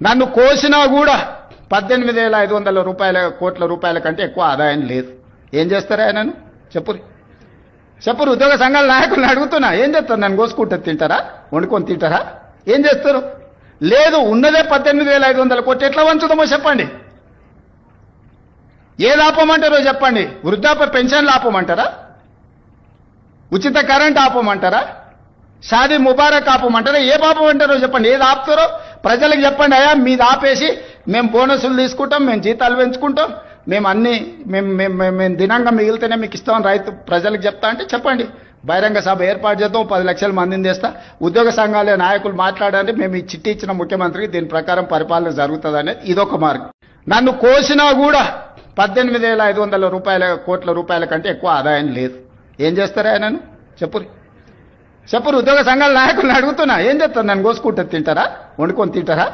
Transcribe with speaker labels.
Speaker 1: నన్ను కోసినా కూడా 18,500 కోట్ల రూపాయల కంటే ఎక్కువ ఆదాయం లేదు. ఏం చేస్తారా ఆయనను? చెప్పురు ఉద్యోగ సంఘాల నాయకులను అడుగుతున్నా, ఏం చేస్తారు? నన్ను కోసుకుంటే తింటారా? వండుకొని తింటారా? ఏం చేస్తారు? లేదు, ఉన్నదే 18,500 కోట్లు. ఎట్లా వంచుదామో చెప్పండి. ఏది ఆపమంటారో చెప్పండి. వృద్ధాప్య పెన్షన్లు ఆపమంటారా? ఉచిత కరెంట్ ఆపమంటారా? షాదీ ముబారక్ ఆపమంటారా? ఏ ఆపమంటారో చెప్పండి. ఏది ఆపుతారో ప్రజలకు చెప్పండి. అయ్యా మీది ఆపేసి మేము బోనసులు తీసుకుంటాం, మేము జీతాలు పెంచుకుంటాం, మేము అన్ని మేము దినంగా మిగిలితేనే మీకు ఇస్తామని రైతు ప్రజలకు చెప్తా అంటే చెప్పండి. బహిరంగ సభ ఏర్పాటు చేద్దాం, 10 లక్షల మందిని తెస్తా. ఉద్యోగ సంఘాల నాయకులు మాట్లాడండి, మేము ఈ చిట్టి ఇచ్చిన ముఖ్యమంత్రికి దీని ప్రకారం పరిపాలన జరుగుతుంది అనేది ఇదొక మార్గం. నన్ను కోసినా కూడా 18,500 కోట్ల రూపాయల కంటే ఎక్కువ ఆదాయం లేదు. ఏం చేస్తారా ఆయనను? చెప్పురు ఉద్యోగ సంఘాల నాయకులను అడుగుతున్నా, ఏం చేస్తారు? నన్ను కోసుకుంటే తింటారా? వండుకొని తింటారా?